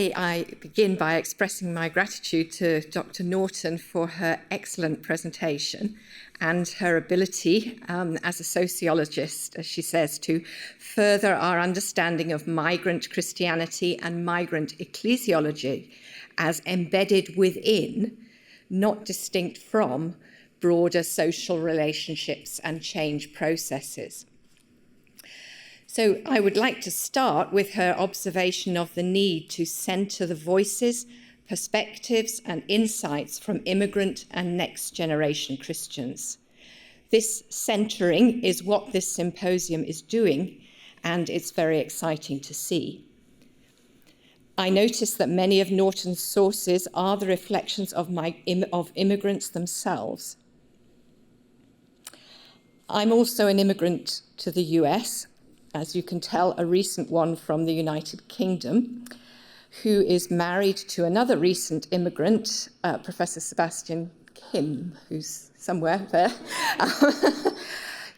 May I begin by expressing my gratitude to Dr. Norton for her excellent presentation and her ability as a sociologist, as she says, to further our understanding of migrant Christianity and migrant ecclesiology as embedded within, not distinct from, broader social relationships and change processes. So I would like to start with her observation of the need to centre the voices, perspectives and insights from immigrant and next generation Christians. This centering is what this symposium is doing, and it's very exciting to see. I notice that many of Norton's sources are the reflections of immigrants themselves. I'm also an immigrant to the US, as you can tell, a recent one from the United Kingdom, who is married to another recent immigrant, Professor Sebastian Kim, who's somewhere there.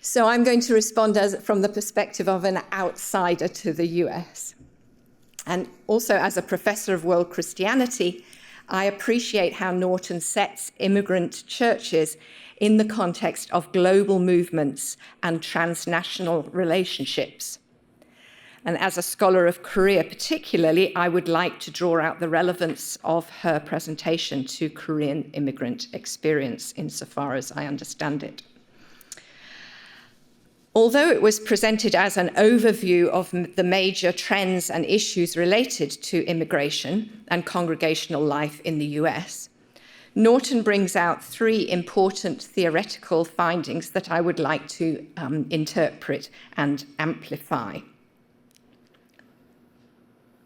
So I'm going to respond from the perspective of an outsider to the US. And also as a professor of world Christianity, I appreciate how Norton sets immigrant churches in the context of global movements and transnational relationships. And as a scholar of Korea particularly, I would like to draw out the relevance of her presentation to Korean immigrant experience insofar as I understand it. Although it was presented as an overview of the major trends and issues related to immigration and congregational life in the US, Norton brings out three important theoretical findings that I would like to interpret and amplify.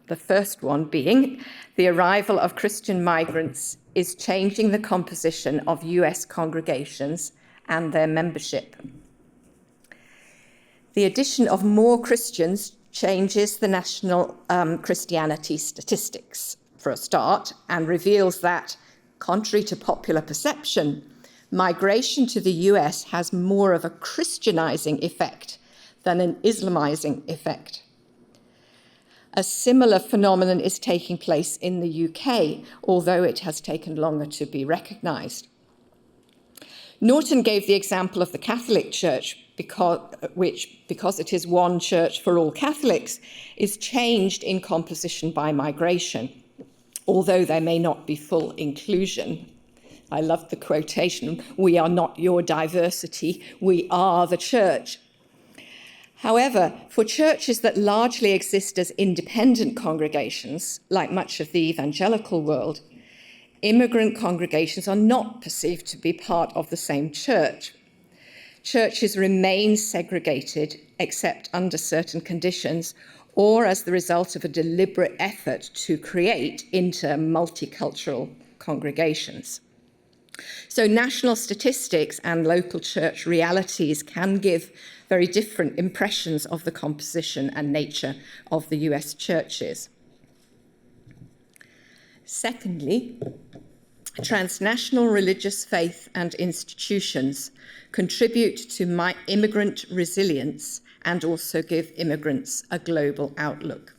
The first one being the arrival of Christian migrants is changing the composition of US congregations and their membership. The addition of more Christians changes the national Christianity statistics, for a start, and reveals that, contrary to popular perception, migration to the US has more of a Christianizing effect than an Islamizing effect. A similar phenomenon is taking place in the UK, although it has taken longer to be recognized. Norton gave the example of the Catholic Church, because it is one church for all Catholics, is changed in composition by migration, although there may not be full inclusion. I love the quotation, "We are not your diversity, we are the church." However, for churches that largely exist as independent congregations, like much of the evangelical world, immigrant congregations are not perceived to be part of the same church. Churches remain segregated, except under certain conditions, or as the result of a deliberate effort to create multicultural congregations. So national statistics and local church realities can give very different impressions of the composition and nature of the US churches. Secondly, transnational religious faith and institutions contribute to immigrant resilience and also give immigrants a global outlook.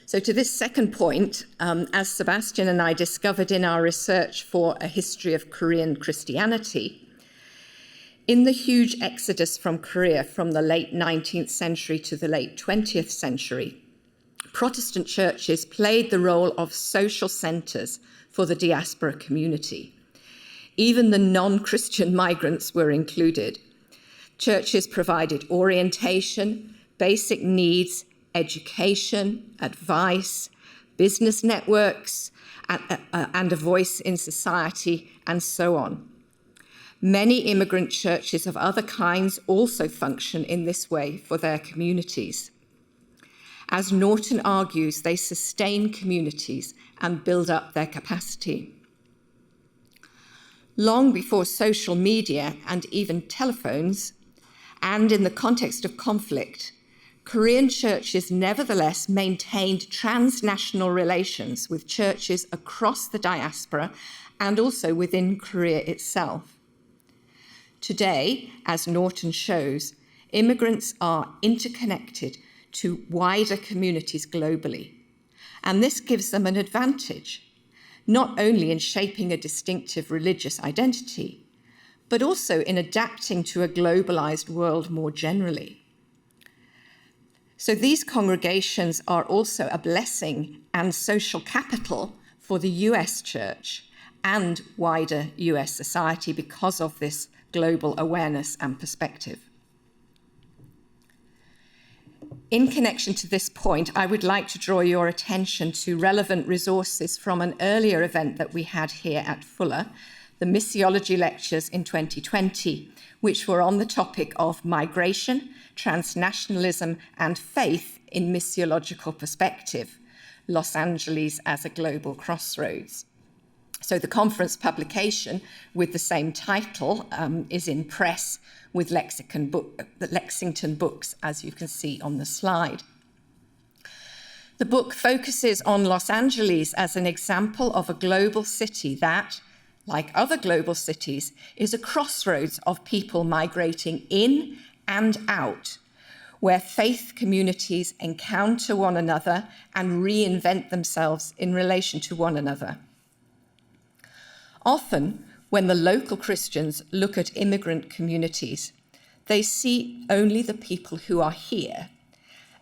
So to this second point, as Sebastian and I discovered in our research for a history of Korean Christianity, in the huge exodus from Korea from the late 19th century to the late 20th century, Protestant churches played the role of social centres for the diaspora community. Even the non-Christian migrants were included. Churches provided orientation, basic needs, education, advice, business networks, and a voice in society, and so on. Many immigrant churches of other kinds also function in this way for their communities. As Norton argues, they sustain communities and build up their capacity. Long before social media and even telephones, and in the context of conflict, Korean churches nevertheless maintained transnational relations with churches across the diaspora and also within Korea itself. Today, as Norton shows, immigrants are interconnected to wider communities globally, And this gives them an advantage, not only in shaping a distinctive religious identity, but also in adapting to a globalized world more generally. So these congregations are also a blessing and social capital for the US church and wider US society because of this global awareness and perspective. In connection to this point, I would like to draw your attention to relevant resources from an earlier event that we had here at Fuller, the Missiology Lectures in 2020, which were on the topic of migration, transnationalism, and faith in missiological perspective, Los Angeles as a global crossroads. So the conference publication with the same title is in press with Lexington Books, as you can see on the slide. The book focuses on Los Angeles as an example of a global city that, like other global cities, is a crossroads of people migrating in and out, where faith communities encounter one another and reinvent themselves in relation to one another. Often, when the local Christians look at immigrant communities, they see only the people who are here,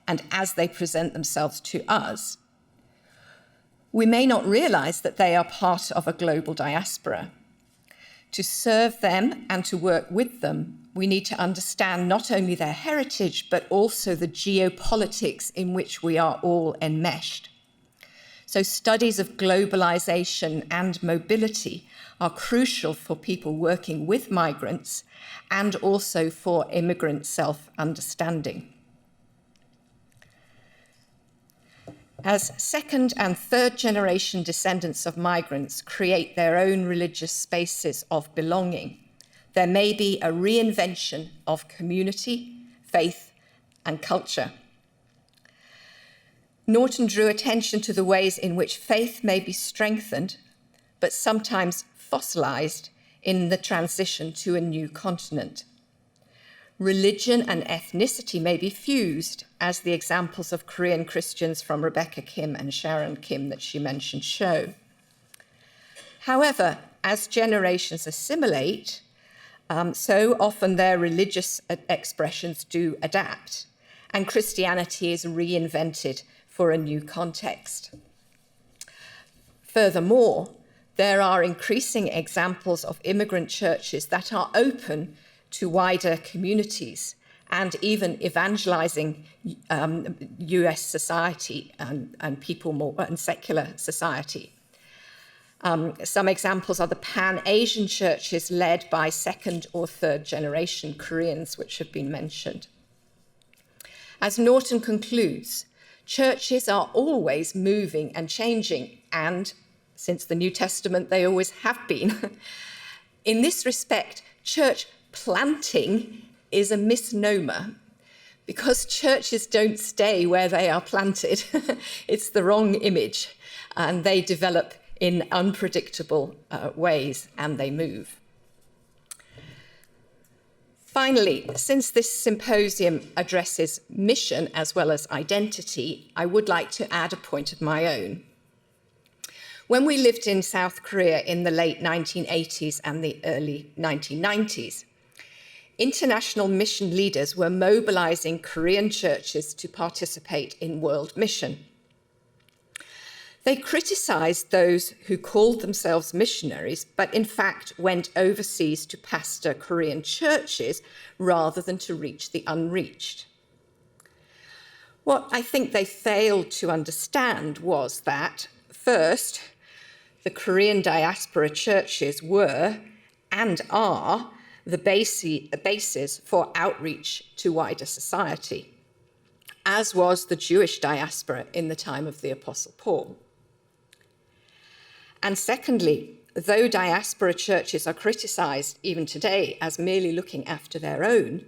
and as they present themselves to us, we may not realize that they are part of a global diaspora. To serve them and to work with them, we need to understand not only their heritage, but also the geopolitics in which we are all enmeshed. So studies of globalization and mobility are crucial for people working with migrants and also for immigrant self-understanding. As second and third generation descendants of migrants create their own religious spaces of belonging, there may be a reinvention of community, faith, and culture. Norton drew attention to the ways in which faith may be strengthened, but sometimes fossilized in the transition to a new continent. Religion and ethnicity may be fused, as the examples of Korean Christians from Rebecca Kim and Sharon Kim that she mentioned show. However, as generations assimilate, so often their religious expressions do adapt, and Christianity is reinvented for a new context. Furthermore, there are increasing examples of immigrant churches that are open to wider communities and even evangelizing US society and people more, and secular society. Some examples are the Pan-Asian churches led by second or third generation Koreans, which have been mentioned. As Norton concludes, churches are always moving and changing, and since the New Testament, they always have been. In this respect, church planting is a misnomer because churches don't stay where they are planted. It's the wrong image, and they develop in unpredictable ways, and they move. Finally, since this symposium addresses mission as well as identity, I would like to add a point of my own. When we lived in South Korea in the late 1980s and the early 1990s, international mission leaders were mobilizing Korean churches to participate in world mission. They criticized those who called themselves missionaries, but in fact went overseas to pastor Korean churches rather than to reach the unreached. What I think they failed to understand was that, first, the Korean diaspora churches were and are the basis for outreach to wider society, as was the Jewish diaspora in the time of the Apostle Paul. And secondly, though diaspora churches are criticized even today as merely looking after their own,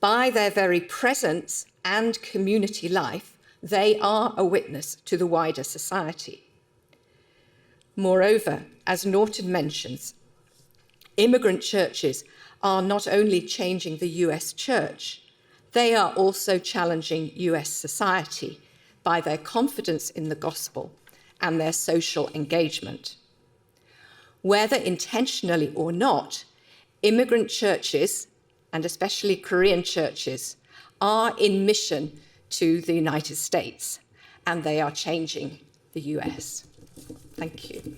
by their very presence and community life, they are a witness to the wider society. Moreover, as Norton mentions, immigrant churches are not only changing the US church, they are also challenging US society by their confidence in the gospel and their social engagement. Whether intentionally or not, immigrant churches, and especially Korean churches, are in mission to the United States, and they are changing the US. Thank you.